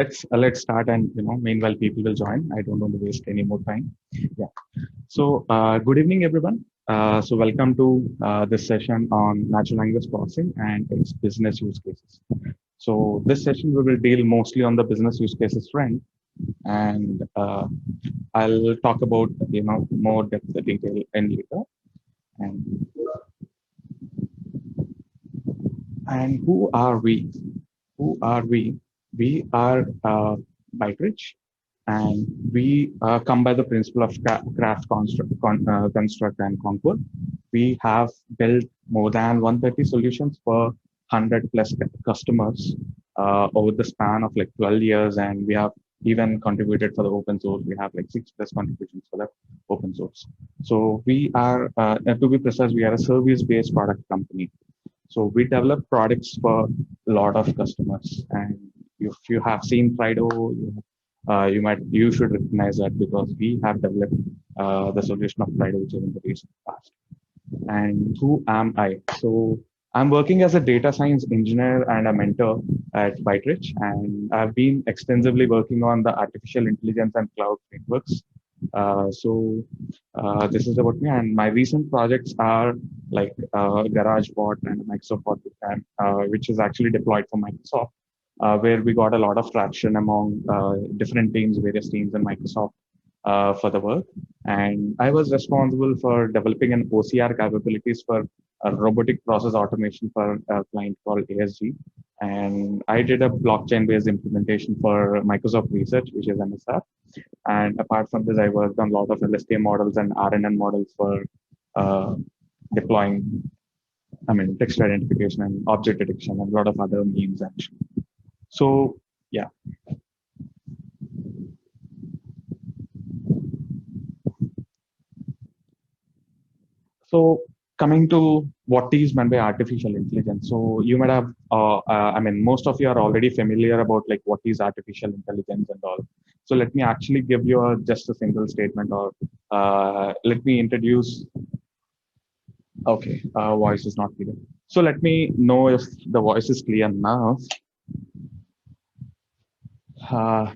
Let's start, and meanwhile people will join. I don't want to waste any more time. Yeah. So good evening, everyone. So welcome to this session on natural language processing and its business use cases. So this session we will deal mostly on the business use cases front, and I'll talk about more depth detail in later. And who are we? Who are we? We are Bytridge, and we come by the principle of craft, construct, and conquer. We have built more than 130 solutions for 100 plus customers over the span of like 12 years, and we have even contributed for the open source. We have like 6 plus contributions for the open source. So we are, to be precise, we are a service-based product company. So we develop products for a lot of customers, and if you have seen Fido, you should recognize that because we have developed the solution of Fido, which is in the recent past. And who am I? So I'm working as a data science engineer and a mentor at Bytridge, and I've been extensively working on the artificial intelligence and cloud frameworks. So this is about me, and my recent projects are like GarageBot and Microsoft Bot, which is actually deployed for Microsoft, where we got a lot of traction among different teams, various teams in Microsoft for the work. And I was responsible for developing an OCR capabilities for robotic process automation for a client called ASG. And I did a blockchain-based implementation for Microsoft Research, which is MSR. And apart from this, I worked on a lot of LSTM models and RNN models for uh, deploying, text identification and object detection and a lot of other means actually. So yeah, so coming to what is meant by artificial intelligence. So you might have, most of you are already familiar about like what is artificial intelligence and all. So let me actually give you just a single statement, or let me introduce. Okay, voice is not clear. So let me know if the voice is clear now.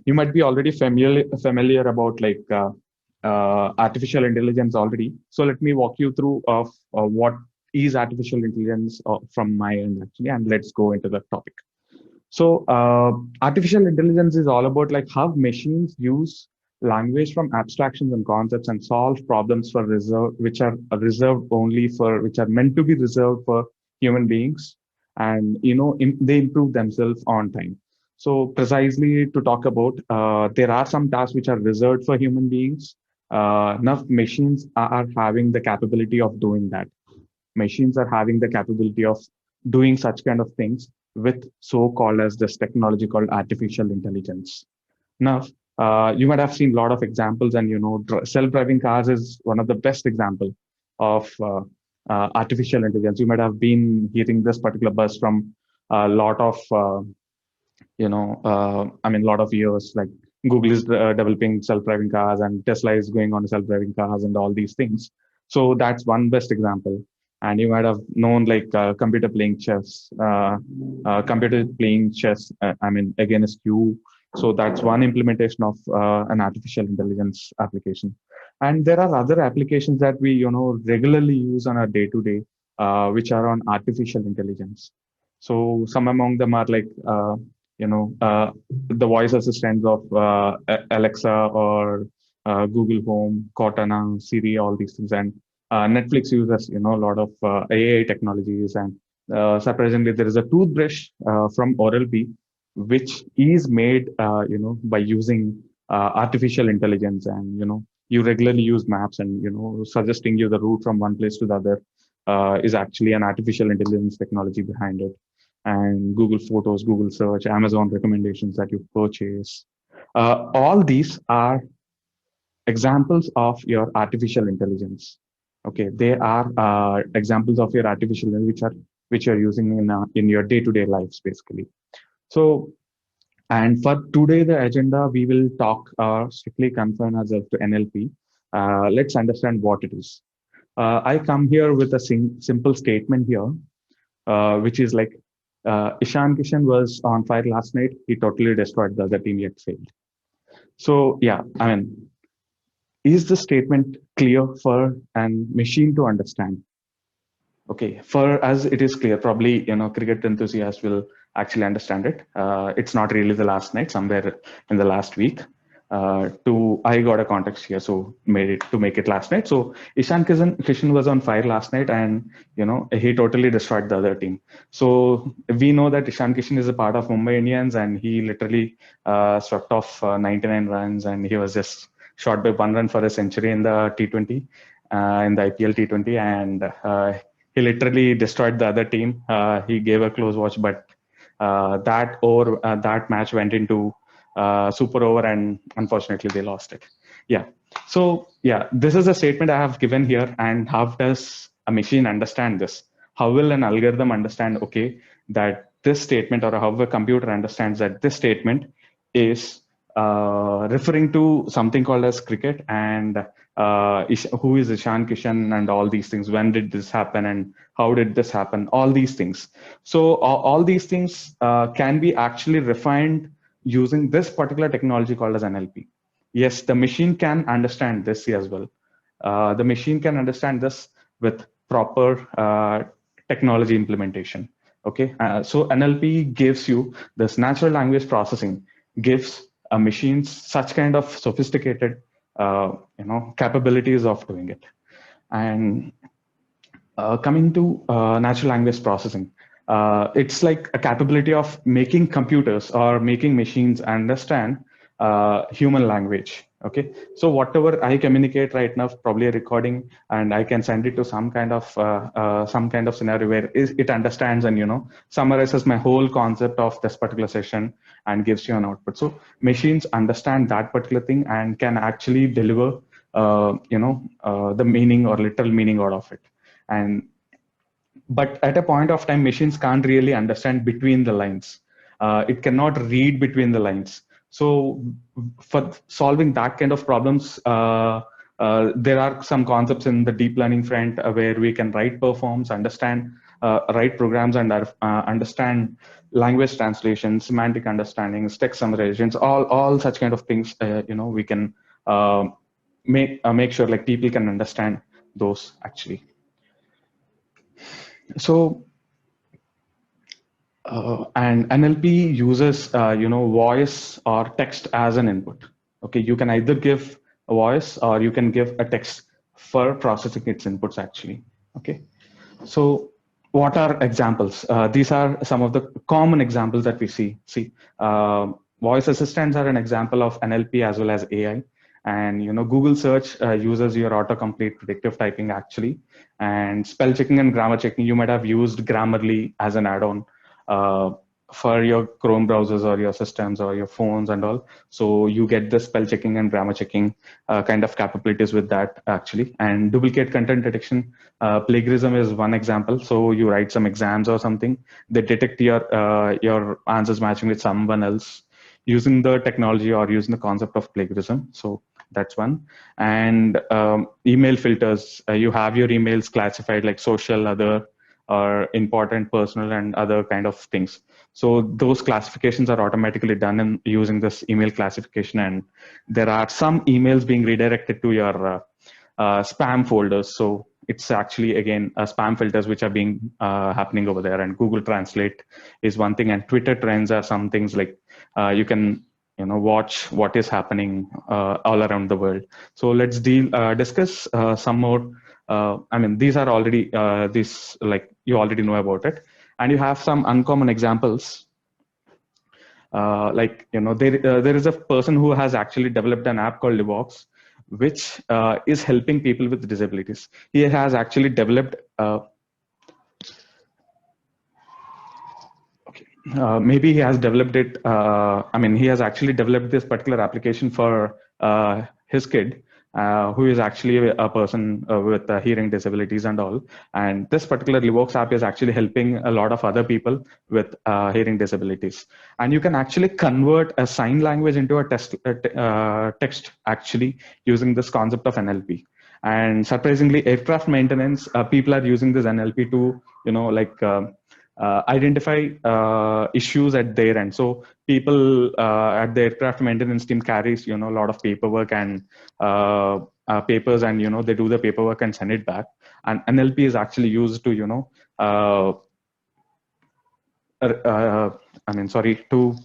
You might be already familiar about like artificial intelligence already. So let me walk you through of what is artificial intelligence from my end actually, and let's go into the topic. So artificial intelligence is all about like how machines use language from abstractions and concepts and solve problems for which are reserved only for, which are meant to be reserved for human beings, and they improve themselves on time. So precisely to talk about, there are some tasks which are reserved for human beings. Enough machines are having the capability of doing that. Machines are having the capability of doing such kind of things with so-called as this technology called artificial intelligence. Now, you might have seen a lot of examples, and self-driving cars is one of the best example of artificial intelligence. You might have been hearing this particular buzz from a lot of a lot of years. Like Google is developing self-driving cars, and Tesla is going on self-driving cars, and all these things. So that's one best example. And you might have known like computer playing chess. Against you. So that's one implementation of an artificial intelligence application. And there are other applications that we regularly use on a day-to-day, which are on artificial intelligence. So some among them are like you know, uh, the voice assistants of Alexa or Google Home, Cortana, Siri, all these things. And Netflix uses, a lot of AI technologies. And surprisingly, there is a toothbrush from Oral-B, which is made, by using artificial intelligence. And, you regularly use maps, and, suggesting you the route from one place to the other is actually an artificial intelligence technology behind it. And Google Photos, Google Search, Amazon recommendations that you purchase. All these are examples of your artificial intelligence. Okay, they are examples of your artificial intelligence which you're using in your day-to-day lives, basically. So, and for today, the agenda, we will talk strictly confine ourselves to NLP. Let's understand what it is. I come here with a simple statement here, which is like Ishan Kishan was on fire last night. He totally destroyed the other team, yet failed. So yeah, I mean, is the statement clear for an machine to understand? Okay, for us it is clear. Probably cricket enthusiasts will actually understand it. It's not really the last night, somewhere in the last week. To I got a context here, so made it to make it last night. So Kishan was on fire last night, and he totally destroyed the other team. So we know that Ishan Kishan is a part of Mumbai Indians, and he literally swept off 99 runs, and he was just shot by 1 run for a century in the T20, in the IPL T20, and he literally destroyed the other team. He gave a close watch, but that match went into super over, and unfortunately they lost it. Yeah. So yeah, this is a statement I have given here. And how does a machine understand this? How will an algorithm understand? Okay, that this statement, or how a computer understands that this statement is referring to something called as cricket, and who is Ishan Kishan, and all these things. When did this happen, and how did this happen? All these things. So all these things can be actually refined using this particular technology called as NLP. Yes, the machine can understand this as well. The machine can understand this with proper technology implementation. Okay, so NLP gives you this natural language processing, gives a machine such kind of sophisticated capabilities of doing it. And coming to natural language processing, it's like a capability of making computers or making machines understand human language. Okay, so whatever I communicate right now, probably a recording, and I can send it to some kind of scenario where it understands and summarizes my whole concept of this particular session and gives you an output. So machines understand that particular thing and can actually deliver the meaning or literal meaning out of it. And but at a point of time, machines can't really understand between the lines. It cannot read between the lines. So for solving that kind of problems, there are some concepts in the deep learning front where we can write performs, write programs, and understand language translation, semantic understandings, text summarizations, all such kind of things. We can make sure like people can understand those actually. So, and NLP uses, voice or text as an input. Okay, you can either give a voice or you can give a text for processing its inputs actually. Okay, so what are examples? These are some of the common examples that we see. Voice assistants are an example of NLP as well as AI. And Google search uses your autocomplete predictive typing actually, and spell checking and grammar checking. You might have used Grammarly as an add-on for your Chrome browsers or your systems or your phones and all. So you get the spell checking and grammar checking kind of capabilities with that actually. And duplicate content detection, plagiarism is one example. So you write some exams or something, they detect your answers matching with someone else using the technology or using the concept of plagiarism. So that's one. And email filters, you have your emails classified like social, other, or important, personal, and other kind of things. So those classifications are automatically done in using this email classification. And there are some emails being redirected to your spam folders. So it's actually again spam filters which are being happening over there. And Google Translate is one thing, and Twitter trends are some things like you can watch what is happening all around the world. So let's discuss some more. I mean, these are already this like you already know about it, and you have some uncommon examples. There is a person who has actually developed an app called Livox, which is helping people with disabilities. He has actually developed. Maybe he has developed it. He has actually developed this particular application for his kid, who is actually a person with hearing disabilities and all. And this particular Livox app is actually helping a lot of other people with hearing disabilities. And you can actually convert a sign language into a text actually using this concept of NLP. And surprisingly, aircraft maintenance, people are using this NLP to, identify issues at their end. So people at the aircraft maintenance team carries, a lot of paperwork and papers, and they do the paperwork and send it back. And NLP is actually used to uh, to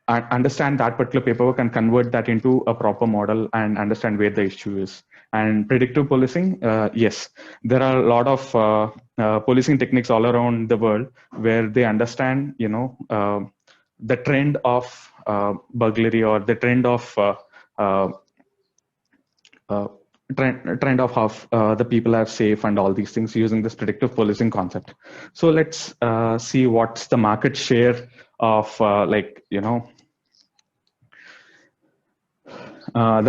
understand that particular paperwork and convert that into a proper model and understand where the issue is. And predictive policing, yes, there are a lot of policing techniques all around the world where they understand, the trend of burglary, or the trend of uh, uh, trend of how the people are safe and all these things using this predictive policing concept. So let's see what's the market share of the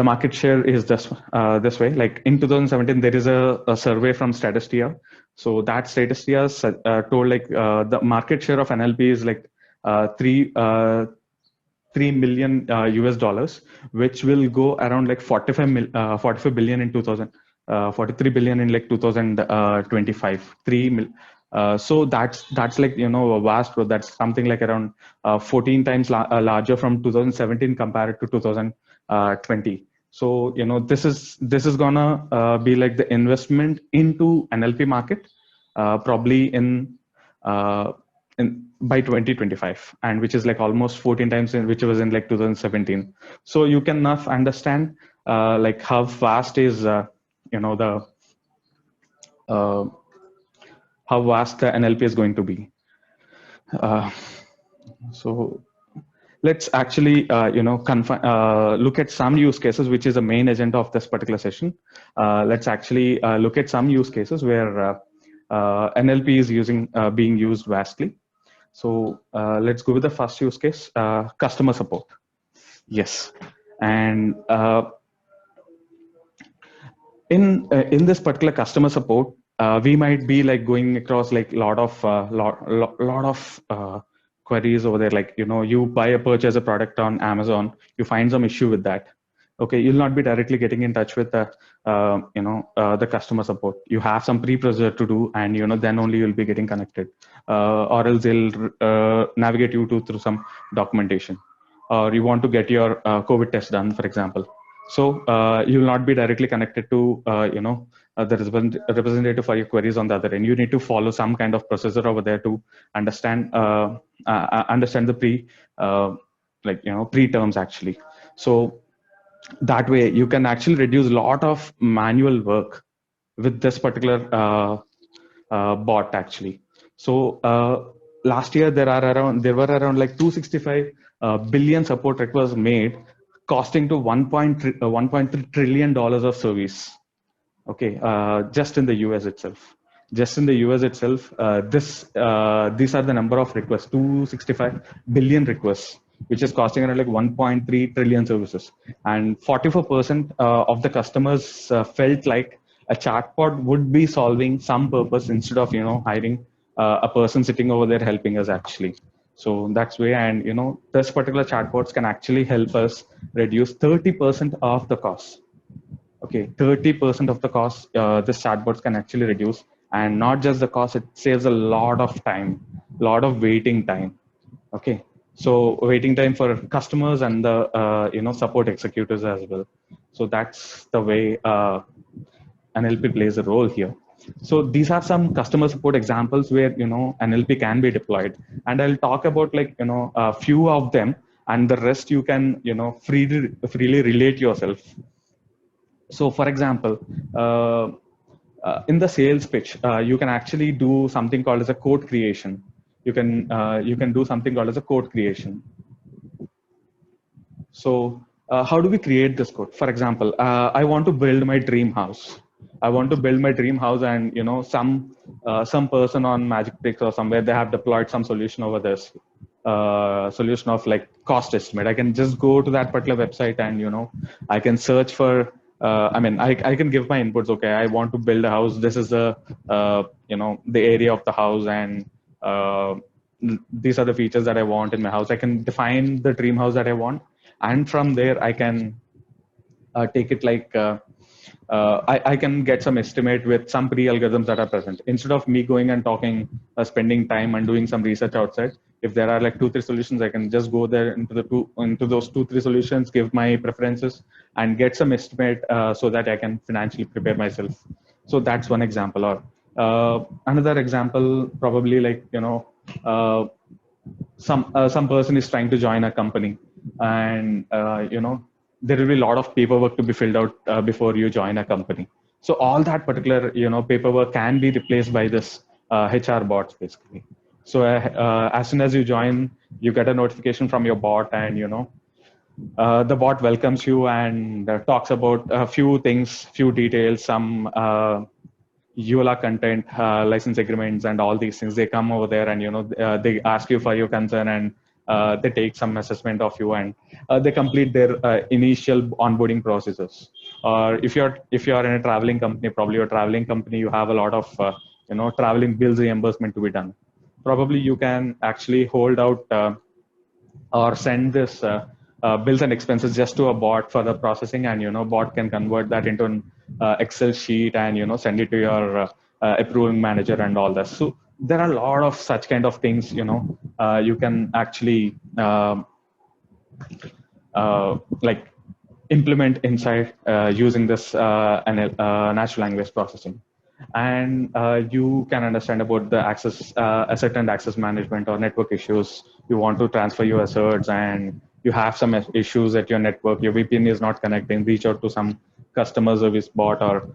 market share is this way. Like in 2017, there is a survey from Statista. So that Statista told the market share of NLP is like 3 million US dollars, which will go around like 45 billion in 2000, 43 billion in like 2025. So that's like a vast growth. That's something like around 14 times larger from 2017 compared to 2020. So this is gonna be like the investment into NLP market, probably in by 2025, and which is like almost 14 times in which was in like 2017. So you can enough understand like how vast is the uh, how vast the NLP is going to be. Uh, so let's actually look at some use cases, which is the main agenda of this particular session. Let's actually look at some use cases where NLP is being used vastly. So let's go with the first use case, customer support. Yes, and in this particular customer support, we might be like going across like lot of queries over there. Like you purchase a product on Amazon, you find some issue with that. Okay, you'll not be directly getting in touch with the customer support. You have some pre-procedure to do, and then only you'll be getting connected, or else they'll navigate you through some documentation, or you want to get your COVID test done, for example. So you will not be directly connected to the representative for your queries on the other end. You need to follow some kind of procedure over there to understand understand the pre terms actually. So that way you can actually reduce a lot of manual work with this particular bot actually. So last year there were around like 265 billion support requests made, costing to $1.3 trillion of service. Okay, just in the US itself. Just in the US itself, these are the number of requests: 265 billion requests, which is costing around like 1.3 trillion services. And 44% of the customers felt like a chatbot would be solving some purpose instead of hiring a person sitting over there helping us actually. So that's way, and this particular chatbots can actually help us reduce 30% of the cost. Okay, 30% of the cost this chatbots can actually reduce, and not just the cost, it saves a lot of time, lot of waiting time. Okay, so waiting time for customers and the support executives as well. So that's the way NLP plays a role here. So these are some customer support examples where NLP can be deployed, and I'll talk about like a few of them, and the rest you can freely relate yourself. So for example, in the sales pitch, you can actually do something called as a code creation. You can do something called as a code creation. So how do we create this code? For example, I want to build my dream house. I want to build my dream house, and some person on Magicbricks or somewhere, they have deployed some solution over this solution of like cost estimate. I can just go to that particular website, and I can search for. I can give my inputs. Okay, I want to build a house. This is the the area of the house, and these are the features that I want in my house. I can define the dream house that I want, and from there I can take it like I can get some estimate with some pre-algorithms that are present. Instead of me going and talking, spending time and doing some research outside, if there are like 2 3 solutions, I can just go there into those 2 3 solutions, give my preferences, and get some estimate so that I can financially prepare myself. So that's one example. Or another example, probably like uh, some person is trying to join a company, and there will be a lot of paperwork to be filled out before you join a company. So all that particular paperwork can be replaced by this HR bots basically. So as soon as you join, you get a notification from your bot, and the bot welcomes you and talks about a few things, few details, some EULA content, license agreements, and all these things. They come over there, and they ask you for your concern, and they take some assessment of you, and they complete their initial onboarding processes. Or if you're in a traveling company, probably your traveling company, you have a lot of traveling bills reimbursement to be done. Probably you can actually hold out or send this bills and expenses just to a bot for the processing, and bot can convert that into an Excel sheet, and send it to your approving manager and all that. So there are a lot of such kind of things you can actually like implement inside using this natural language processing. And you can understand about the access asset and access management or network issues. You want to transfer your assets, and you have some issues at your network, your VPN is not connecting, reach out to some customer service bot or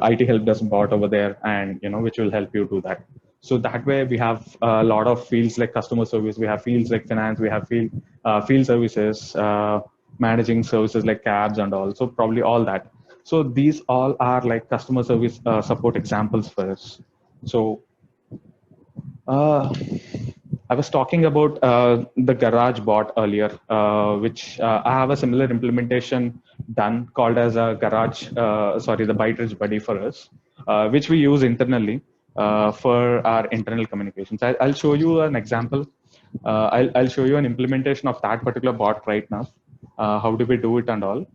IT help desk bot over there, and which will help you do that. So that way we have a lot of fields like customer service, we have fields like finance, we have field services, managing services like cabs and all. So probably all that. So these all are like customer service support examples for us. So uh, I was talking about the Garage bot earlier, which I have a similar implementation done called as a the ByteRich Buddy for us, which we use internally for our internal communications. I'll show you an example. I'll show you an implementation of that particular bot right now. How do we do it and all?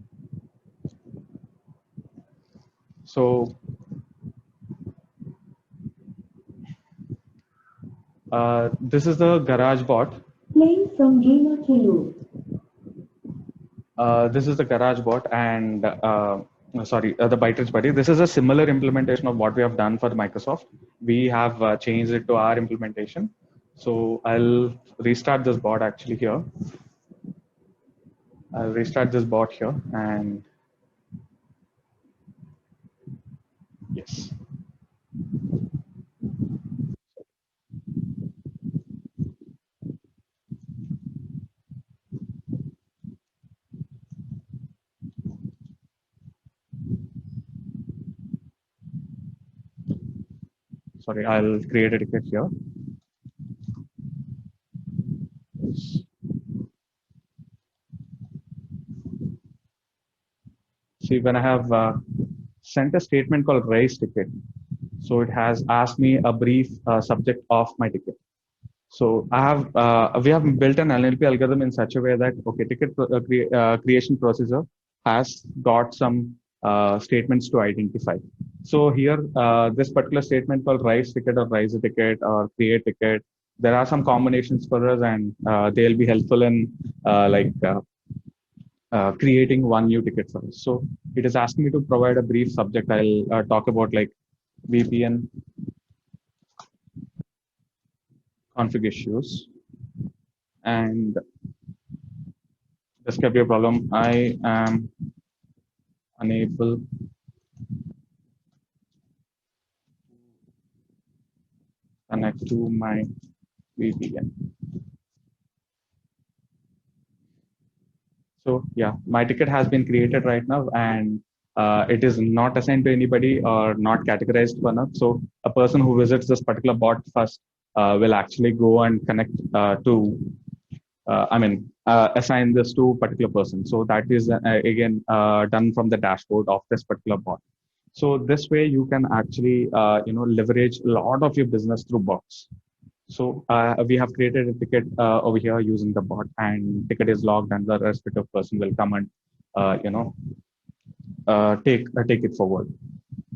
So this is the Garage bot. Playing from Gamer Kilo. This is the Garage bot, and the ByteRich Buddy. This is a similar implementation of what we have done for Microsoft. We have changed it to our implementation. So I'll restart this bot actually here. I'll restart this bot here, and yes. Sorry, I'll create a ticket here. See, when I have sent a statement called raise ticket, so it has asked me a brief subject of my ticket. So we have built an NLP algorithm in such a way that ticket creation processor has got some statements to identify. So here, this particular statement called rise ticket or rise a ticket or create ticket, there are some combinations for us, and they'll be helpful in creating one new ticket for us. So it is asking me to provide a brief subject. I'll talk about like VPN config issues, and this can be a problem. I am unable to connect to my VPN. So yeah, my ticket has been created right now, and it is not assigned to anybody or not categorized for enough. So a person who visits this particular bot first will actually go and connect assign this to a particular person. So that is again done from the dashboard of this particular bot. So this way you can actually leverage a lot of your business through bots. So we have created a ticket over here using the bot, and ticket is logged, and the respective person will come and take it forward.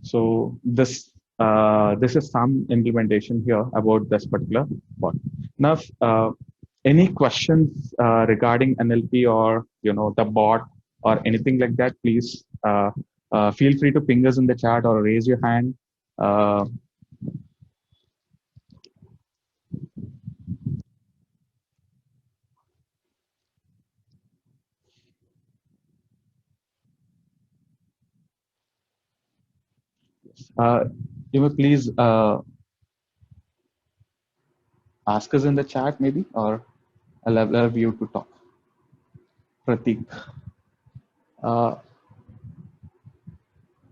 So this is some implementation here about this particular bot. Now, any questions regarding NLP or the bot or anything like that, please feel free to ping us in the chat or raise your hand. Uh, uh, you may please ask us in the chat maybe, or I'll allow you to talk. Pratik. Uh,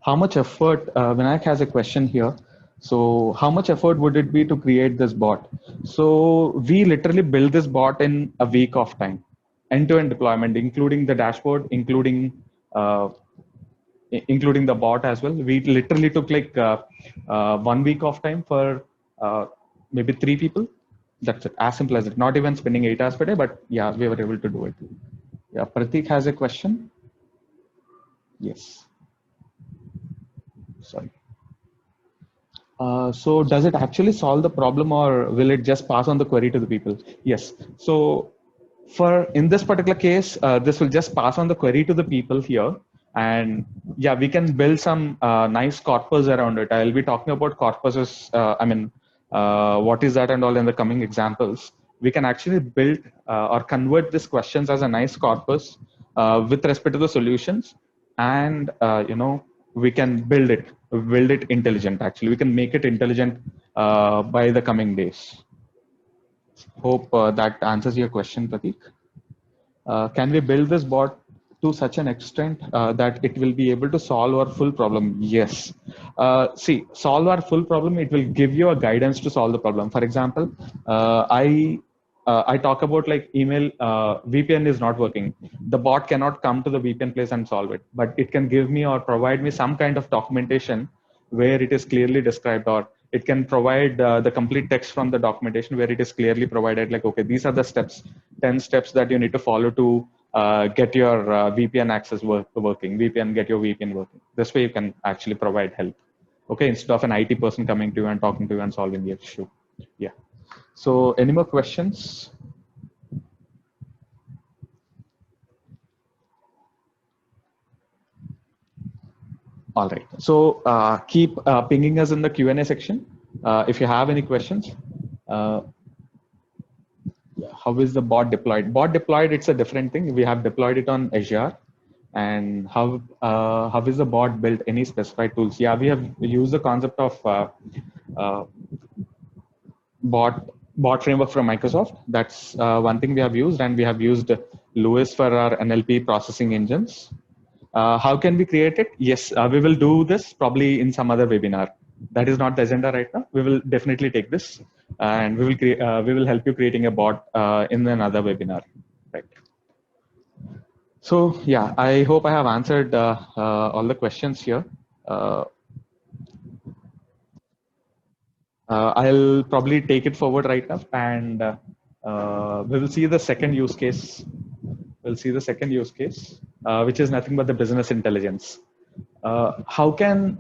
how much effort, Vinayak has a question here. So how much effort would it be to create this bot? So we literally built this bot in a week of time, end-to-end deployment, including the dashboard, uh, including the bot as well. We literally took like 1 week of time for maybe 3 people. That's it, as simple as it. Not even spending 8 hours per day, but yeah, we were able to do it. Yeah, Pratik has a question. Yes. Sorry. So does it actually solve the problem, or will it just pass on the query to the people? Yes. So for in this particular case, this will just pass on the query to the people here. And yeah, we can build some nice corpus around it. I'll be talking about corpuses. What is that and all in the coming examples. We can actually build or convert these questions as a nice corpus with respect to the solutions. And we can build it intelligent. Actually, we can make it intelligent by the coming days. Hope that answers your question, Pratik. Can we build this bot to such an extent that it will be able to solve our full problem? Yes. See, solve our full problem, it will give you a guidance to solve the problem. For example, I talk about like email, VPN is not working. The bot cannot come to the VPN place and solve it, but it can give me or provide me some kind of documentation where it is clearly described, or it can provide the complete text from the documentation where it is clearly provided, like, okay, these are the steps, 10 steps that you need to follow to get your VPN access working, get your VPN working. This way you can actually provide help. Okay, instead of an IT person coming to you and talking to you and solving the issue. Yeah. So any more questions? All right. So keep pinging us in the Q&A section if you have any questions. How is the bot deployed? Bot deployed, it's a different thing. We have deployed it on Azure. And how is the bot built? Any specified tools? Yeah, we have used the concept of bot framework from Microsoft. That's one thing we have used, and we have used LUIS for our NLP processing engines. How can we create it? Yes, we will do this probably in some other webinar. That is not the agenda right now. We will definitely take this, and we will help you creating a bot in another webinar. Right. So yeah, I hope I have answered all the questions here. I'll probably take it forward right now, and we will see the second use case. We'll see the second use case, which is nothing but the business intelligence. How can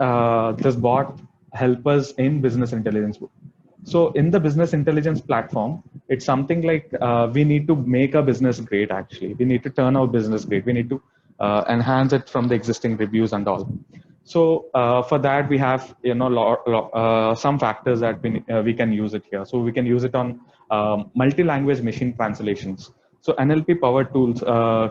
this bot help us in business intelligence? So in the business intelligence platform, it's something like we need to make our business great. Actually, we need to turn our business great. We need to enhance it from the existing reviews and all. So for that, we have some factors that we can use it here. So we can use it on multi-language machine translations. So NLP powered tools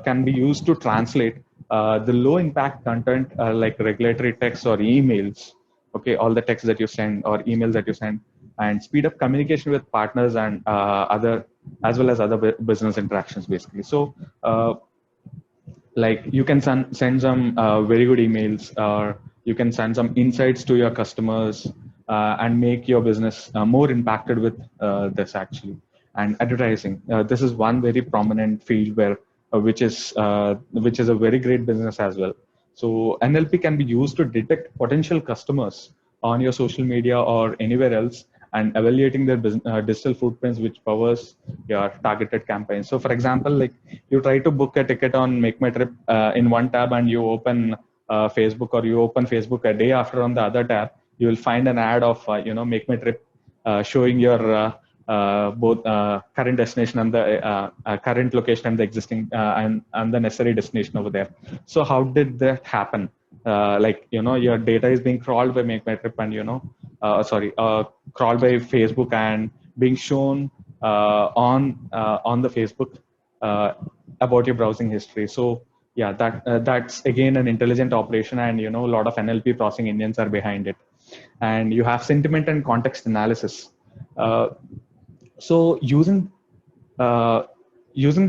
can be used to translate the low impact content like regulatory text or emails. Okay, all the text that you send or emails that you send, and speed up communication with partners and other, as well as other business interactions, basically. So like you can send some very good emails, or you can send some insights to your customers and make your business more impacted with this actually. And advertising, this is one very prominent field where which is a very great business as well. So NLP can be used to detect potential customers on your social media or anywhere else, and evaluating their digital footprints, which powers your targeted campaigns. So for example, like you try to book a ticket on Make My Trip in one tab, and you open Facebook, or you open Facebook a day after on the other tab, you will find an ad of Make My Trip, showing your both current destination and the current location and the existing and the necessary destination over there. So how did that happen? Your data is being crawled by Make My Trip, and crawled by Facebook and being shown on the Facebook about your browsing history. So yeah, that's again an intelligent operation, and a lot of NLP processing engines are behind it. And you have sentiment and context analysis. So using the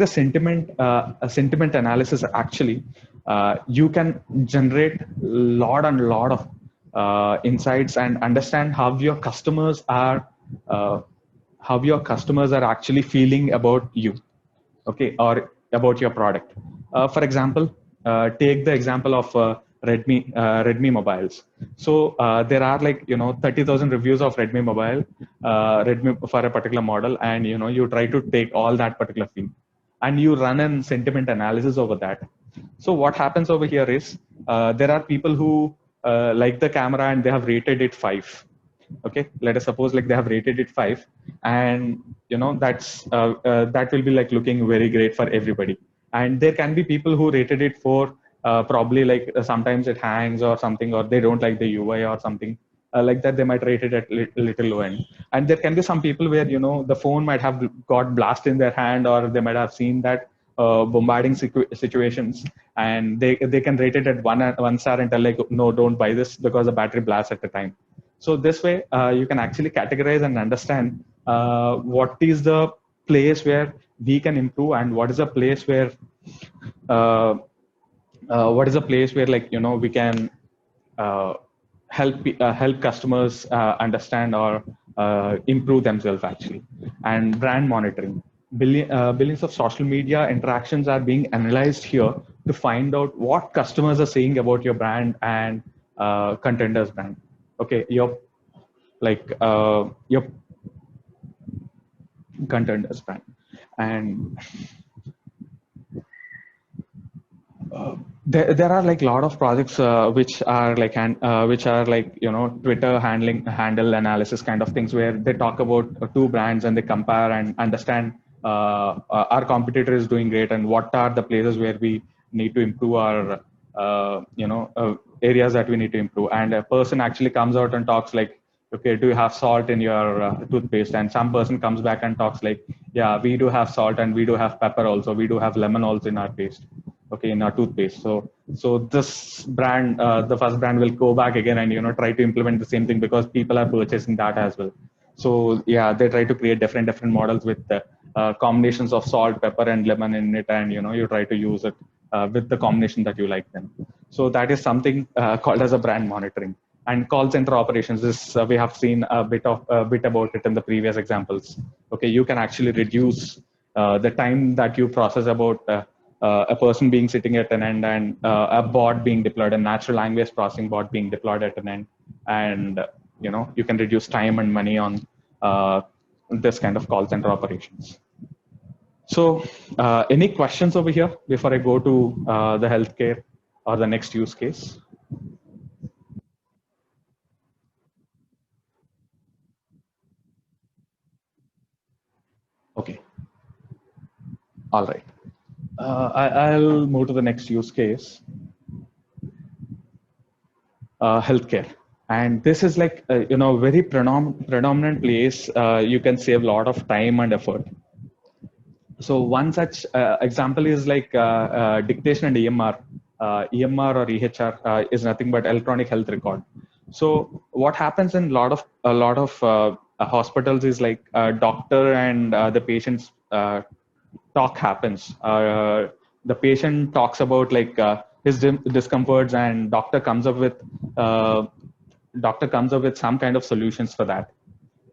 sentiment analysis, actually, you can generate lot of insights and understand uh, how your customers are actually feeling about you, okay, or about your product. For example, take the example of Redmi mobiles. So there are 30,000 reviews of Redmi mobile, Redmi for a particular model, and you try to take all that particular feed, and you run a sentiment analysis over that. So what happens over here is there are people who like the camera and they have rated it 5. Okay, let us suppose they have rated it 5, and that will be looking very great for everybody. And there can be people who rated it 4, probably sometimes it hangs or something, or they don't like the UI or something like that. They might rate it at little low end. And there can be some people where the phone might have got blast in their hand, or they might have seen that bombarding situations, and they can rate it at one star and tell no, don't buy this because the battery blasts at the time. So this way, you can actually categorize and understand what is the place where we can improve, and what is a place where we can help customers understand or improve themselves actually. And brand monitoring. Billions of social media interactions are being analyzed here to find out what customers are saying about your brand and contenders brand. Okay, your contenders brand. And there are a lot of projects which are Twitter handle analysis kind of things, where they talk about two brands and they compare and understand our competitor is doing great, and what are the places where we need to improve our areas that we need to improve. And a person actually comes out and talks okay, do you have salt in your toothpaste? And some person comes back and talks yeah, we do have salt, and we do have pepper also, we do have lemon also in our paste, okay, in our toothpaste. So this brand, the first brand, will go back again and try to implement the same thing, because people are purchasing that as well. So yeah, they try to create different models with combinations of salt, pepper, and lemon in it, and you try to use it with the combination that you like them. So that is something called as a brand monitoring. And call center operations is we have seen a bit about it in the previous examples. Okay, you can actually reduce the time that you process about a person being sitting at an end, and a bot being deployed, a natural language processing bot being deployed at an end, and you can reduce time and money on this kind of call center operations. So any questions over here before I go to the healthcare or the next use case? Okay. All right. I'll move to the next use case, healthcare. And this is very predominant place. You can save a lot of time and effort. So one such example is dictation and EMR. EMR or EHR is nothing but electronic health record. So what happens in a lot of hospitals is doctor and the patient's talk happens. The patient talks about his discomforts, and doctor comes up with some kind of solutions for that.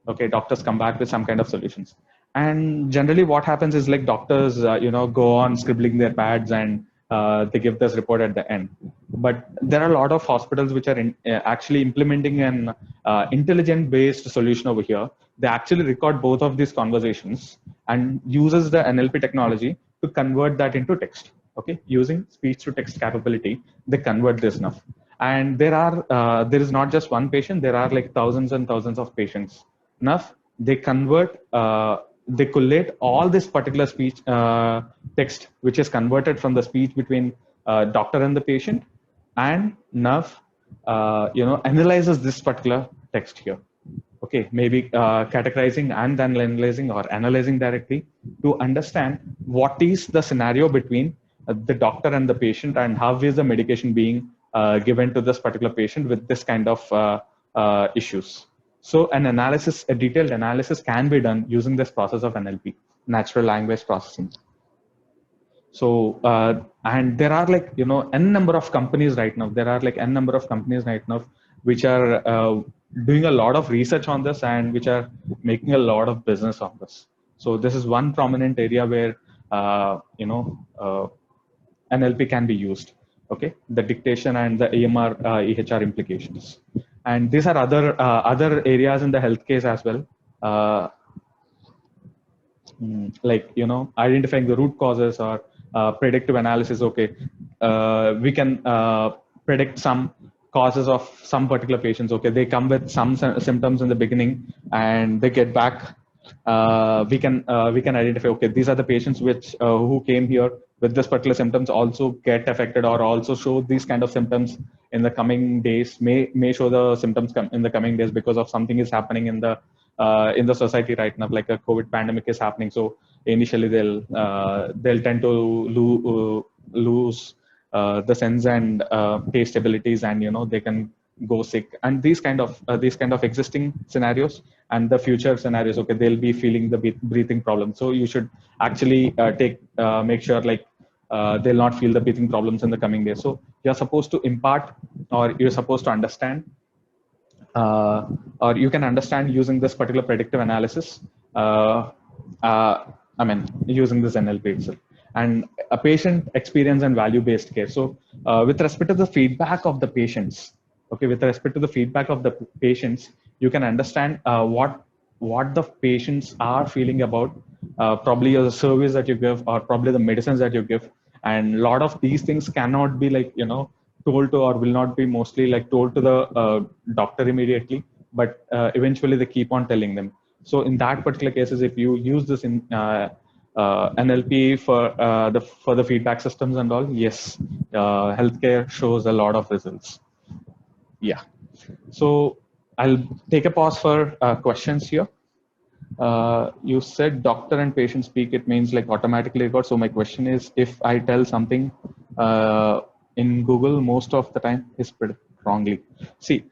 Okay, doctors come back with some kind of solutions. And generally what happens is doctors go on scribbling their pads, and they give this report at the end. But there are a lot of hospitals which are actually implementing an intelligent based solution over here. They actually record both of these conversations and uses the NLP technology to convert that into text. Okay, using speech to text capability, they convert this enough. And there is not just one patient, there are like thousands and thousands of patients. Enough, they convert, they collate all this particular speech text, which is converted from the speech between doctor and the patient, and Nav, analyzes this particular text here. Okay, maybe categorizing and then analyzing or analyzing directly to understand what is the scenario between the doctor and the patient, and how is the medication being given to this particular patient with this kind of issues. So an analysis, a detailed analysis can be done using this process of NLP, natural language processing. So and there are like n number of companies right now. There are like n number of companies right now which are doing a lot of research on this and which are making a lot of business on this. So this is one prominent area where NLP can be used. Okay, the dictation and the AMR EHR implications, and these are other areas in the health case as well. Like identifying the root causes or predictive analysis. Okay, we can predict some causes of some particular patients. Okay, they come with some symptoms in the beginning and they get back. We can identify, okay, these are the patients which who came here with this particular symptoms also get affected or also show these kind of symptoms in the coming days, may show the symptoms in the coming days because of something is happening in the society right now, like a COVID pandemic is happening. So initially they'll tend to lose the sense and taste abilities, and they can go sick, and these kind of existing scenarios and the future scenarios. Okay, they'll be feeling the breathing problem, so you should actually make sure like they'll not feel the breathing problems in the coming days. So you're supposed to impart, or you're supposed to understand, or you can understand using this particular predictive analysis. Using this NLP itself, and a patient experience and value-based care. So with respect to the feedback of the patients, okay, with respect to the feedback of the patients, you can understand what the patients are feeling about, probably the service that you give, or probably the medicines that you give. And a lot of these things cannot be like told to, or will not be mostly like told to the doctor immediately, but eventually they keep on telling them. So in that particular cases, if you use this in NLP for the feedback systems and all, yes, healthcare shows a lot of results. Yeah. So I'll take a pause for questions here. You said doctor and patient speak, it means like automatically record. So my question is, if I tell something in Google, most of the time is predicted wrongly. See,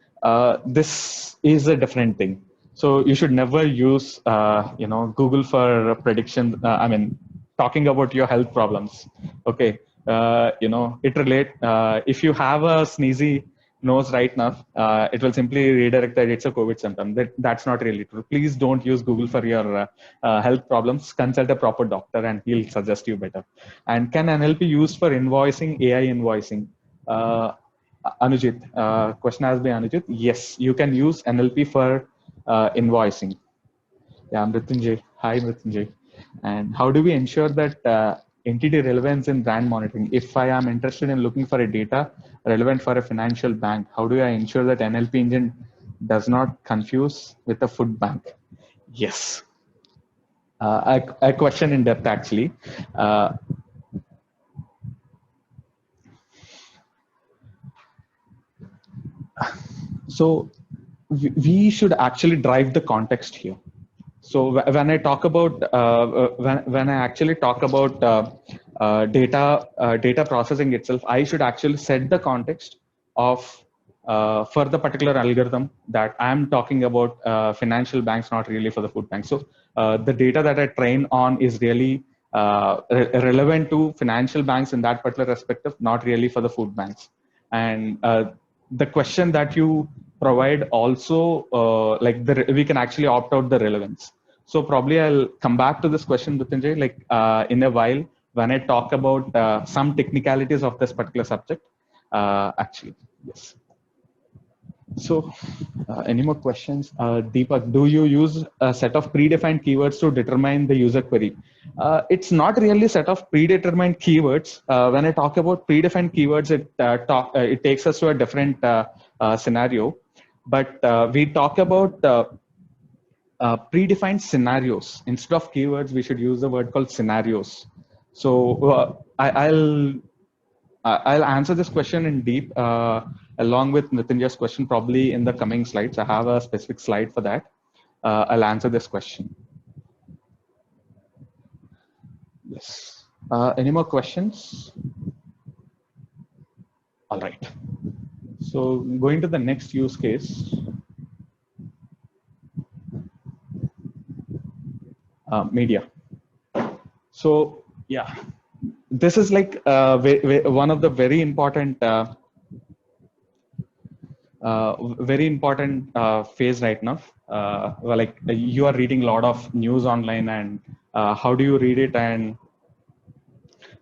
this is a different thing. So you should never use Google for prediction. Talking about your health problems. Okay, it relate. If you have a sneezy nose right now, it will simply redirect that it's a COVID symptom. That's not really true. Please don't use Google for your health problems. Consult a proper doctor and he'll suggest you better. And can NLP used for invoicing, AI invoicing? Anujit, question asked by Anujit. Yes, you can use NLP for invoicing. Yeah, Mrityunjay. Hi, Mrityunjay. And how do we ensure that entity relevance in brand monitoring? If I am interested in looking for a data relevant for a financial bank, how do I ensure that NLP engine does not confuse with a food bank? Yes. A question in depth, actually. So we should actually drive the context here. So when I talk about when I actually talk about data processing itself, I should actually set the context of for the particular algorithm that I'm talking about financial banks, not really for the food bank. So the data that I train on is really relevant to financial banks in that particular perspective, not really for the food banks. And the question that you provide also we can actually opt out the relevance. So probably I'll come back to this question, Mrityunjay, in a while when I talk about some technicalities of this particular subject. Actually, yes. So, any more questions? Deepak, do you use a set of predefined keywords to determine the user query? It's not really a set of predetermined keywords. When I talk about predefined keywords, it takes us to a different scenario. But we talk about predefined scenarios. Instead of keywords, we should use the word called scenarios. So I'll answer this question in deep along with Nitinja's question probably in the coming slides. I have a specific slide for that. I'll answer this question. Yes. Any more questions? All right. So going to the next use case. Media. So yeah, this is like one of the very important phase right now. Well, like you are reading a lot of news online, and how do you read it, and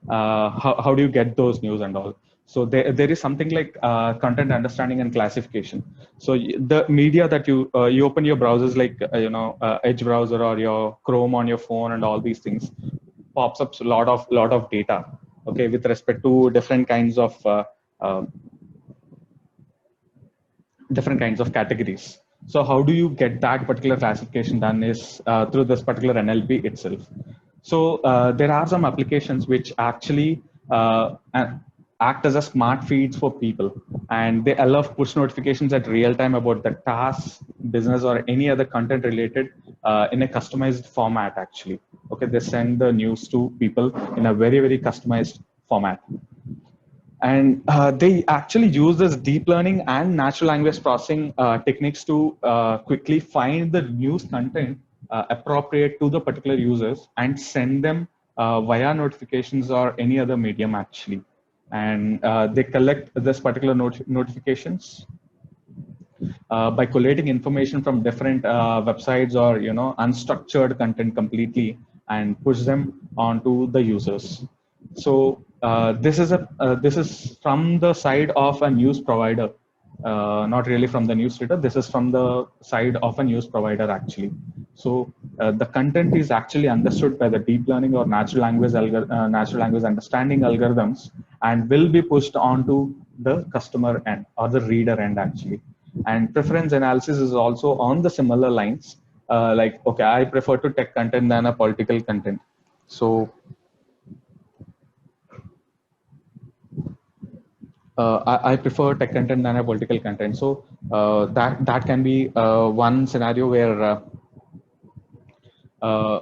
how do you get those news and all? So there is something like content understanding and classification. So the media that you open your browsers like Edge browser or your Chrome on your phone and all these things pops up a lot of data. Okay, with respect to different kinds of categories. So how do you get that particular classification done is through this particular NLP itself. So there are some applications which actually act as a smart feeds for people, and they allow push notifications at real time about the task, business, or any other content related in a customized format. Actually, okay, they send the news to people in a very customized format. And they actually use this deep learning and natural language processing techniques to quickly find the news content appropriate to the particular users and send them via notifications or any other medium actually. And they collect this particular notifications by collating information from different websites or unstructured content completely and push them onto the users. So this is from the side of a news provider, not really from the news reader. This is from the side of a news provider actually. So the content is actually understood by the deep learning or natural language understanding algorithms and will be pushed onto the customer end or the reader end actually. And preference analysis is also on the similar lines. Like, okay, I prefer to tech content than a political content. So I prefer tech content than a political content. So that can be one scenario where uh,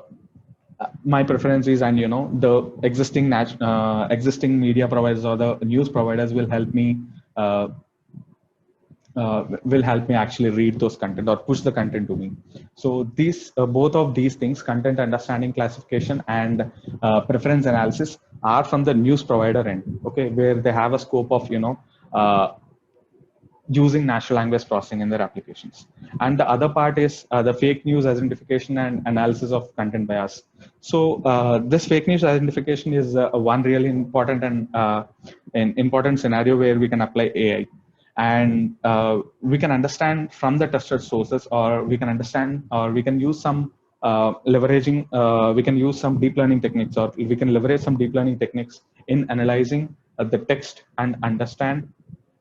my preference is, and the existing media providers or the news providers uh, will help me actually read those content or push the content to me. So these both of these things, content understanding, classification, and preference analysis, are from the news provider end. Okay, where they have a scope of uh, using natural language processing in their applications. And the other part is the fake news identification and analysis of content bias. So this fake news identification is one really important and an important scenario where we can apply AI. And we can understand from the trusted sources, or we can understand, or we can use some we can use some deep learning techniques, or we can leverage some deep learning techniques in analyzing the text and understand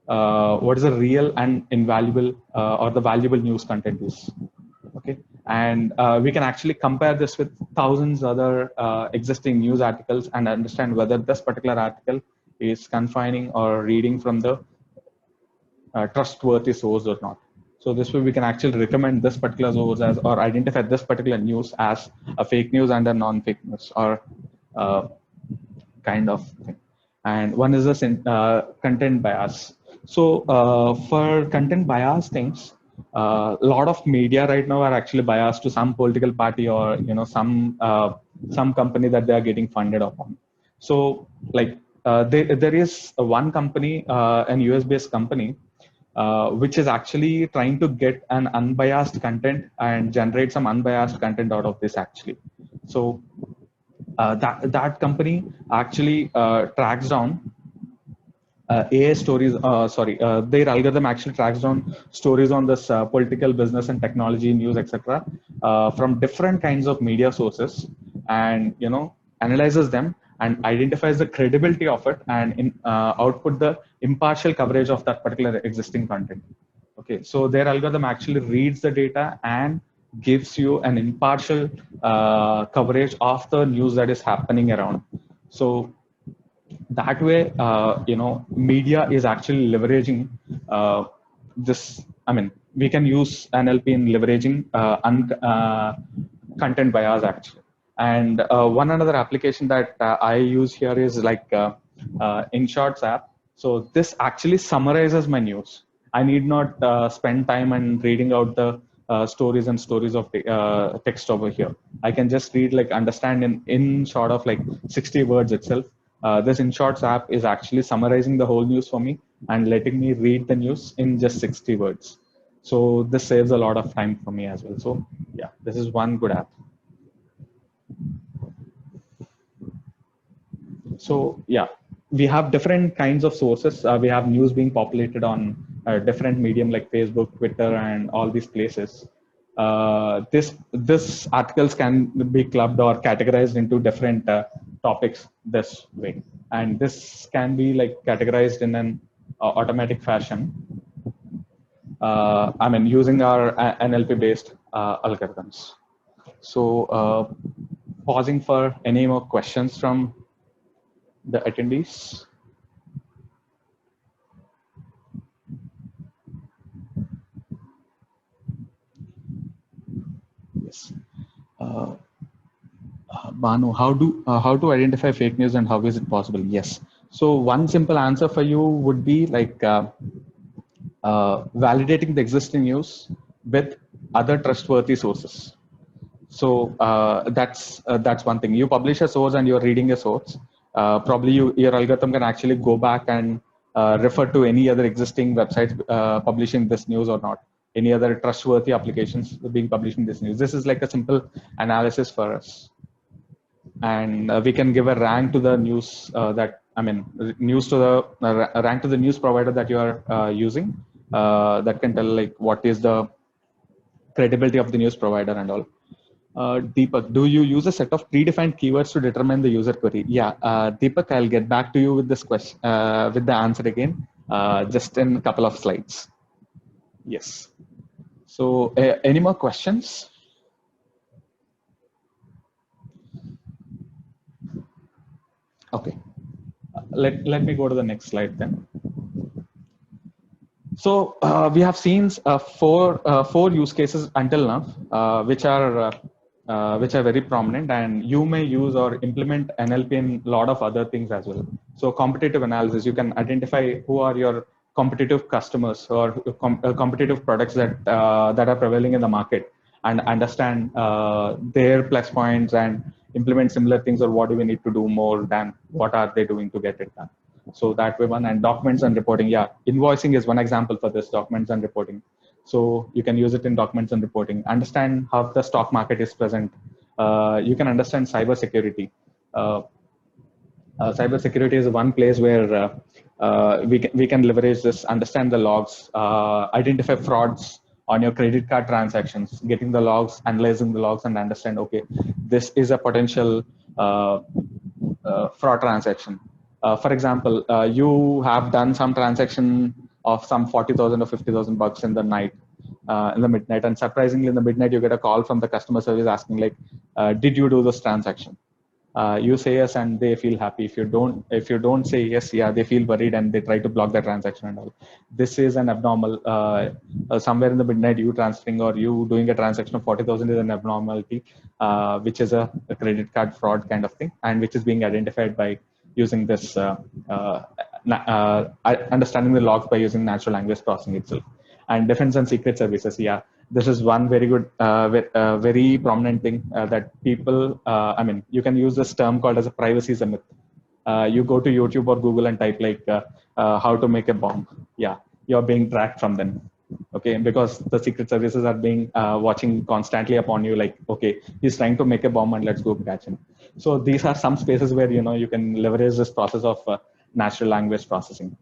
what is a real and invaluable or the valuable news content is. Okay, and we can actually compare this with thousands other existing news articles and understand whether this particular article is confining or reading from the trustworthy source or not. So this way we can actually recommend this particular source as, or identify this particular news as a fake news and a non-fake news, or kind of thing. And one is the content bias. So for content bias things, a lot of media right now are actually biased to some political party or some company that they are getting funded upon. So like there is one company, an US based company, which is actually trying to get an unbiased content and generate some unbiased content out of this actually. So that company actually tracks down AI stories, their algorithm actually tracks down stories on this political, business, and technology news, etc., from different kinds of media sources, and analyzes them and identifies the credibility of it, and output the impartial coverage of that particular existing content. Okay, so their algorithm actually reads the data and gives you an impartial coverage of the news that is happening around. So that way, media is actually leveraging this. I mean, we can use NLP in leveraging content bias actually. And one another application that I use here is like InShorts app. So this actually summarizes my news. I need not spend time and reading out the stories and stories of text over here. I can just read, like, understand in short of like 60 words itself. This InShorts app is actually summarizing the whole news for me and letting me read the news in just 60 words. So this saves a lot of time for me as well. So yeah, this is one good app. So yeah, we have different kinds of sources. We have news being populated on different medium like Facebook, Twitter, and all these places. This articles can be clubbed or categorized into different topics this way, and this can be like categorized in an automatic fashion. I mean, using our NLP based algorithms. So pausing for any more questions from the attendees. Yes. Banu, how to identify fake news and how is it possible? Yes. So one simple answer for you would be like validating the existing news with other trustworthy sources. So that's one thing. You publish a source and you're reading a source. Probably your algorithm can actually go back and refer to any other existing websites publishing this news or not. Any other trustworthy applications being publishing this news. This is like a simple analysis for us, and we can give a rank to the news news to the rank to the news provider that you are using. That can tell like what is the credibility of the news provider and all. Deepak, do you use a set of predefined keywords to determine the user query? Yeah, Deepak, I'll get back to you with this question, with the answer again, just in a couple of slides. Yes. So, any more questions? Okay. Let me go to the next slide then. So we have seen four use cases until now, which are very prominent, and you may use or implement NLP in a lot of other things as well. So competitive analysis, you can identify who are your competitive customers or competitive products that are prevailing in the market, and understand their plus points and implement similar things, or what do we need to do more than what are they doing to get it done. So that way one. And documents and reporting, yeah, invoicing is one example for this, documents and reporting. So you can use it in documents and reporting. Understand how the stock market is present. You can understand cyber security. Cyber security is one place where we can leverage this, understand the logs, identify frauds on your credit card transactions, getting the logs, analyzing the logs, and understand, okay, this is a potential fraud transaction. For example, you have done some transaction of some 40,000 or 50,000 bucks in the night, in the midnight, and surprisingly in the midnight you get a call from the customer service asking like, did you do this transaction? You say yes and they feel happy. If you don't say yes, yeah, they feel worried and they try to block the transaction and all. This is an abnormal. Somewhere in the midnight, you transferring or you doing a transaction of 40,000 is an abnormality, which is a credit card fraud kind of thing, and which is being identified by using this understanding the logs by using natural language processing itself. And defense and secret services, yeah, this is one very good, very prominent thing that people, you can use this term called as a privacy is a myth. You go to YouTube or Google and type like how to make a bomb. Yeah, you're being tracked from them. Okay, because the secret services are being watching constantly upon you, like, okay, he's trying to make a bomb and let's go catch him. So these are some spaces where you can leverage this process of natural language processing.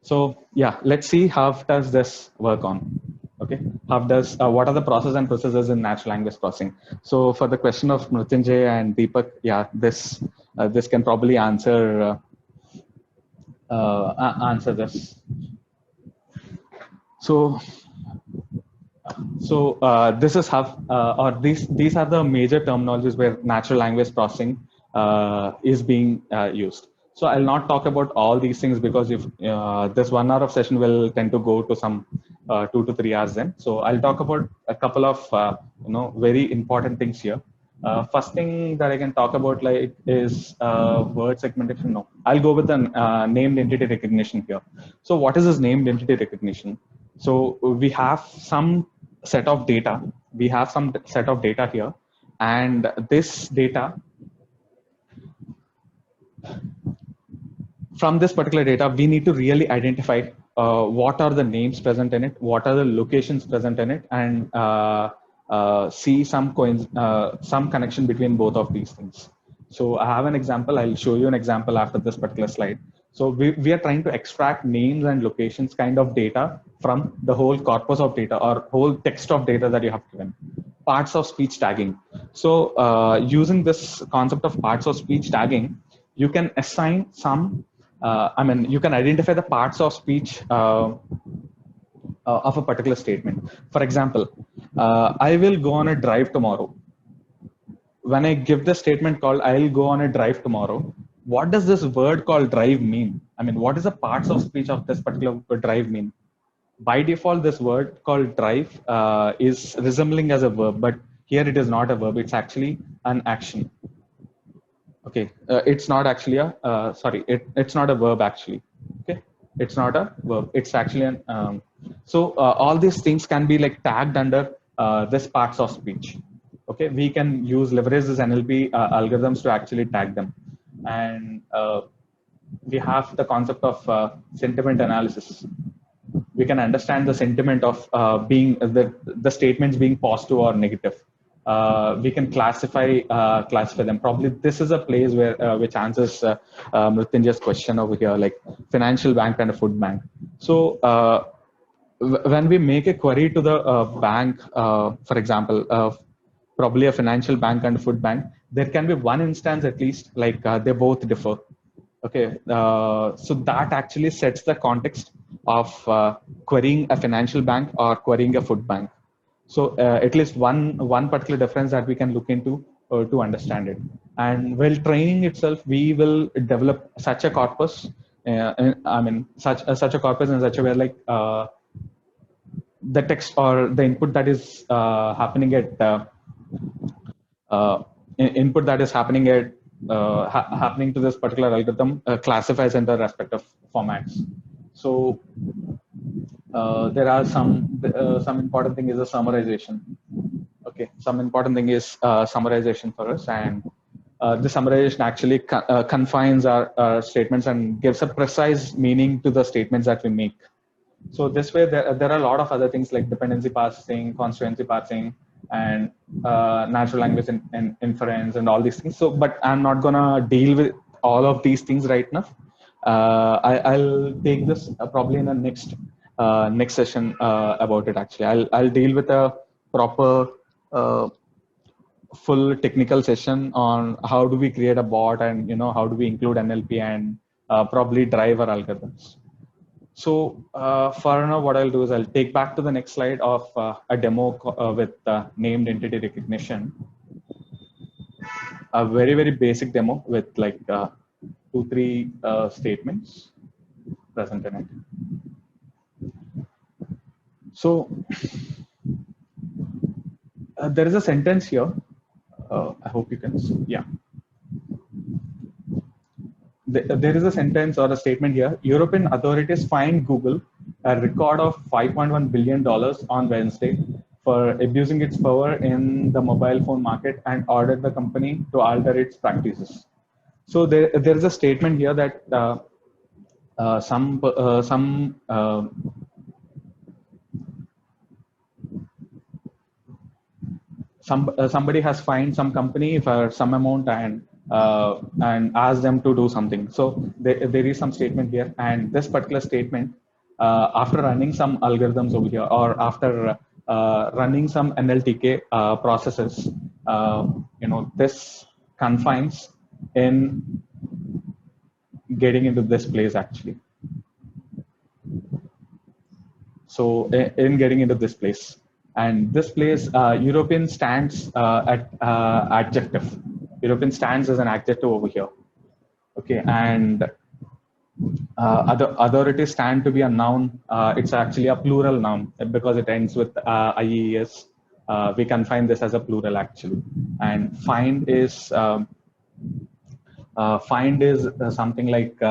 So yeah, let's see how does this work on. Okay, how does what are the process and processes in natural language processing? So for the question of Mrityunjay and Deepak, yeah, this can probably answer this. So this is how, or these are the major terminologies where natural language processing is being used. So I'll not talk about all these things because if this 1 hour of session will tend to go to some 2 to 3 hours then. So I'll talk about a couple of very important things here. First thing that I can talk about like is word segmentation. No, I'll go with an named entity recognition here. So what is this named entity recognition? So we have some set of data. We have some set of data here, and this data, from this particular data, we need to really identify what are the names present in it, what are the locations present in it, and see some connection between both of these things. So I have an example. I'll show you an example after this particular slide. So we are trying to extract names and locations kind of data from the whole corpus of data or whole text of data that you have given. Parts of speech tagging. So using this concept of parts of speech tagging, you can assign some, you can identify the parts of speech of a particular statement. For example, I will go on a drive tomorrow. When I give the statement called I'll go on a drive tomorrow, what does this word called drive mean? I mean, what is the parts of speech of this particular drive mean? By default, this word called drive is resembling as a verb, but here it is not a verb. It's actually an action. Okay, it's not actually a, it's not a verb actually. Okay, it's not a verb. It's actually an, all these things can be like tagged under this parts of speech. Okay, we can leverage this NLP algorithms to actually tag them. And we have the concept of sentiment analysis. We can understand the sentiment of being the statements being positive or negative. We can classify them. Probably this is a place where which answers Mrityunjay's question over here, like financial bank and a food bank. So when we make a query to the bank, for example, probably a financial bank and a food bank, there can be one instance at least like they both differ. Okay, so that actually sets the context of querying a financial bank or querying a food bank. So at least one particular difference that we can look into to understand it. And while training itself, we will develop such a corpus. Such a corpus in such a way like the text or the input that is happening at input that is happening at happening to this particular algorithm classifies in the respective formats. So there are some important thing is a summarization. Okay, some important thing is summarization for us, and the summarization actually confines our statements and gives a precise meaning to the statements that we make. So this way, there are a lot of other things like dependency parsing, constituency parsing, and natural language inference and all these things. So, but I'm not gonna deal with all of these things right now. I'll take this probably in the next session about it. Actually, I'll deal with a proper full technical session on how do we create a bot and how do we include NLP and probably drive our algorithms. So for now, what I'll do is I'll take back to the next slide of a demo with named entity recognition. A very, very basic demo with like 2-3 statements present in it. So there is a sentence here. I hope you can see. Yeah. There is a sentence or a statement here. European authorities fined Google a record of $5.1 billion on Wednesday for abusing its power in the mobile phone market and ordered the company to alter its practices. So there is a statement here that somebody has fined some company for some amount, and and ask them to do something. So there is some statement here, and this particular statement, after running some algorithms over here, or after running some NLTK processes, this confines in getting into this place actually. So in getting into this place, and this place, European stands at adjective. European stands as an adjective over here. Okay, and other authorities stand to be a noun. It's actually a plural noun because it ends with IES. We can find this as a plural actually. And find is something like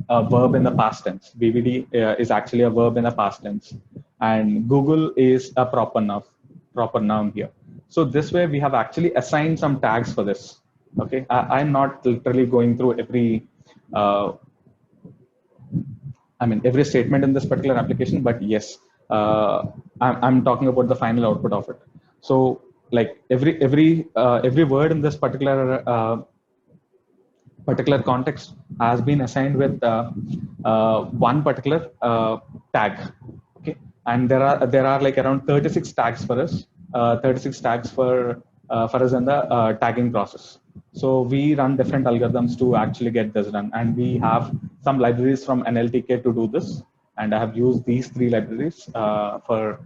a verb in the past tense. BVD is actually a verb in the past tense, and Google is a proper noun here. So this way we have actually assigned some tags for this. Okay, I'm not literally going through uh, every statement in this particular application, but yes, I'm talking about the final output of it. So like every word in this particular context has been assigned with one particular tag. Okay, and there are like around 36 tags for us, 36 tags for us in the tagging process. So we run different algorithms to actually get this done, and we have some libraries from NLTK to do this. And I have used these three libraries for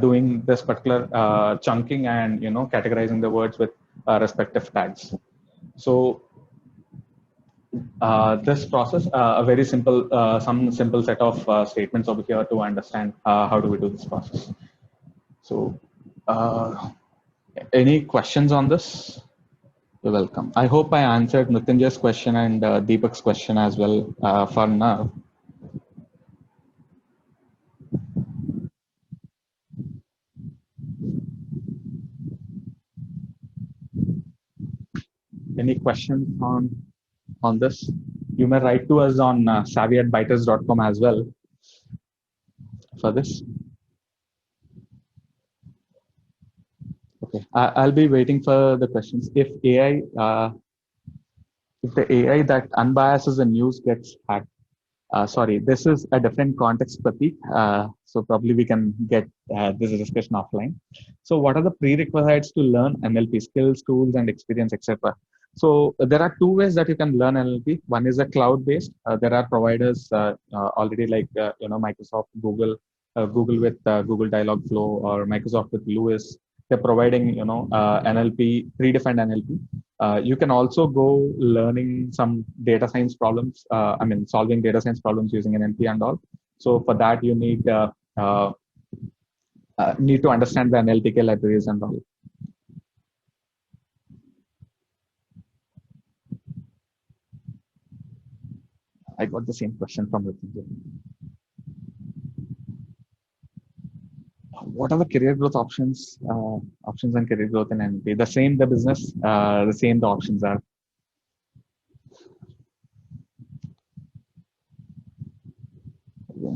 doing this particular chunking and categorizing the words with respective tags. So this process, a very simple, some simple set of statements over here to understand how do we do this process. So, any questions on this? You're welcome. I hope I answered Mrityunjay's question and Deepak's question as well for now. Any questions on this? You may write to us on savvy@byters.com as well for this. Okay, I'll be waiting for the questions. If the AI that unbiases the news gets hacked, sorry, this is a different context, Pratik. So probably we can get this discussion offline. So what are the prerequisites to learn NLP skills, tools, and experience, etc.? So there are two ways that you can learn NLP. One is a cloud-based. There are providers already like Microsoft, Google with Google Dialogflow, or Microsoft with Lewis. They're providing NLP, predefined NLP. You can also go learning some data science problems. Solving data science problems using NLP and all. So for that, you need to understand the NLTK libraries and all. I got the same question from Ritin. What are the career growth options? Options and career growth in NLP. The same the business, the same the options are.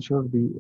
Sure, we.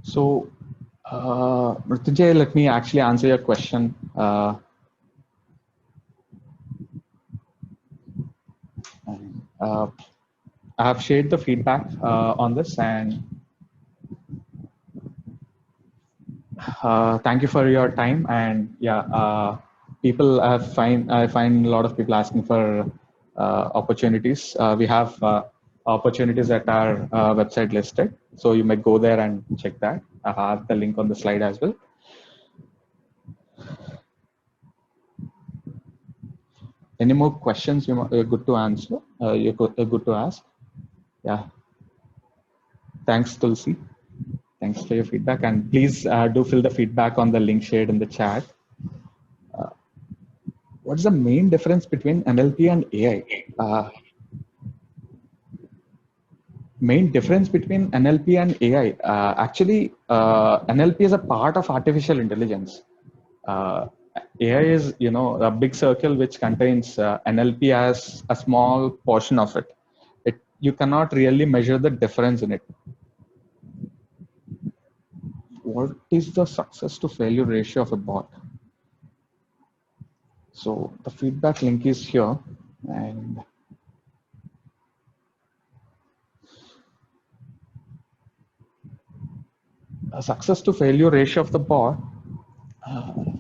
So, Mrityunjay, let me actually answer your question. I have shared the feedback on this, and thank you for your time. And yeah, I find a lot of people asking for opportunities. We have opportunities at our website listed, so you may go there and check that. I have the link on the slide as well. Any more questions you're good to answer? You're good to ask. Yeah. Thanks, Tulsi. Thanks for your feedback. And please do fill the feedback on the link shared in the chat. What's the main difference between NLP and AI? Main difference between NLP and AI. Actually, NLP is a part of artificial intelligence. AI is, a big circle which contains NLP as a small portion of it. You cannot really measure the difference in it. What is the success to failure ratio of a bot? So the feedback link is here, and a success to failure ratio of the bot.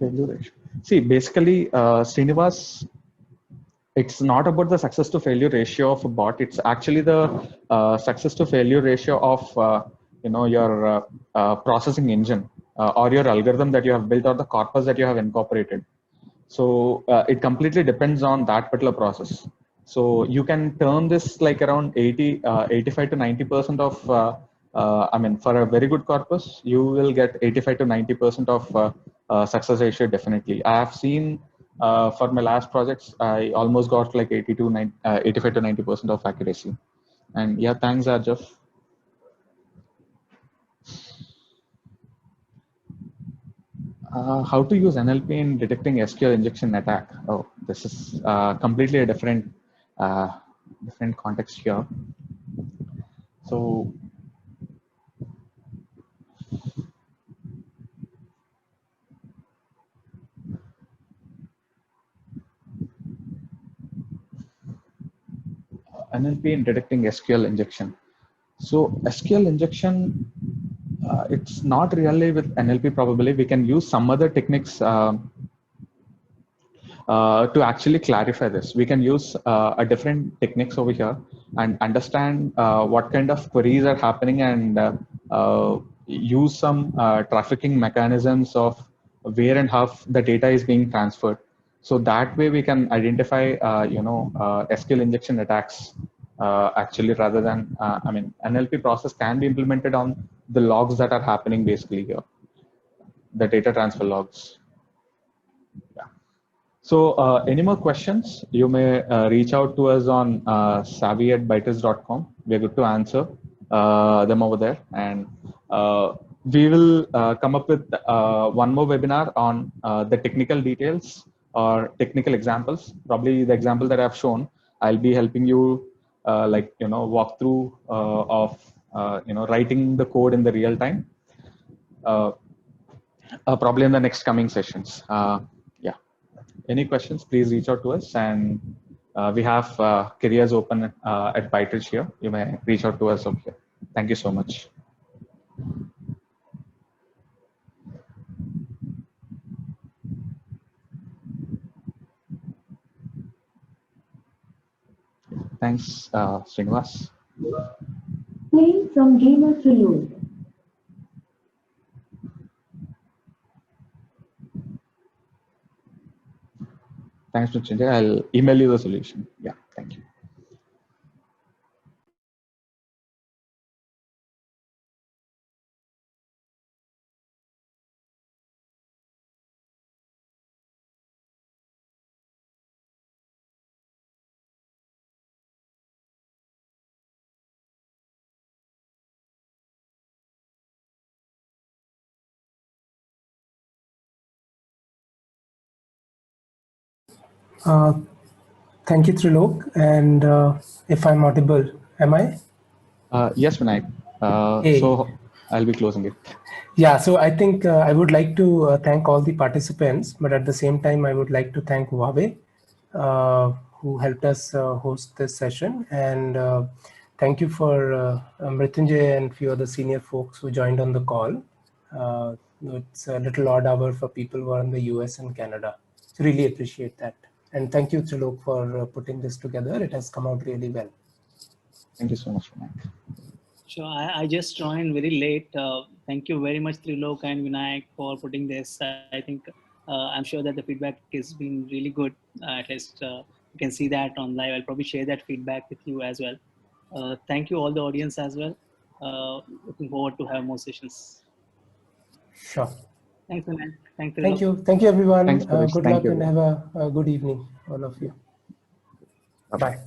Failure ratio. See, basically, Srinivas, it's not about the success to failure ratio of a bot. It's actually the success to failure ratio of your processing engine or your algorithm that you have built or the corpus that you have incorporated. So it completely depends on that particular process. So you can turn this like around 85 to 90% of, for a very good corpus, you will get 85 to 90% of success ratio definitely. I have seen for my last projects, I almost got like 85 to 90% of accuracy. And yeah, thanks, Arjaf. How to use NLP in detecting SQL injection attack? Oh, this is completely a uh, different context here. So NLP in detecting SQL injection. So SQL injection, it's not really with NLP probably. We can use some other techniques to actually clarify this. We can use a different techniques over here and understand what kind of queries are happening and use some trafficking mechanisms of where and how the data is being transferred. So that way we can identify, SQL injection attacks actually rather than, NLP process can be implemented on the logs that are happening basically here, the data transfer logs. Yeah. So, any more questions? You may reach out to us on savvy@byters.com. We're good to answer them over there. And we will come up with one more webinar on the technical details or technical examples. Probably the example that I've shown, I'll be helping you walk through of, writing the code in the real time. Probably in the next coming sessions. Yeah. Any questions, please reach out to us. And we have careers open at Byters here. You may reach out to us over here. Thank you so much. Thanks, Srinivas. Playing from Gamer Prelude. Thanks, Mrityunjay. I'll email you the solution. Yeah, thank you. Thank you, Trilok. And if I'm audible, am I? Yes, Vinayak. Hey. So I'll be closing it. Yeah, so I think I would like to thank all the participants, but at the same time, I would like to thank Huawei, who helped us host this session. And thank you for Mrityunjay and a few other senior folks who joined on the call. It's a little odd hour for people who are in the US and Canada. So really appreciate that. And thank you, Trilok, for putting this together. It has come out really well. Thank you so much, Vinayak. Sure, I just joined very late. Thank you very much, Trilok and Vinayak, for putting this. I think I'm sure that the feedback has been really good. At least you can see that on live. I'll probably share that feedback with you as well. Thank you all the audience as well. looking forward to have more sessions. Sure. Thanks, Vinayak. Thanks, Thank Trilok. you. Thank you, everyone. Thanks, Paresh. Good Thank luck you, and everyone. have a good evening, all of you. Bye-bye. Bye.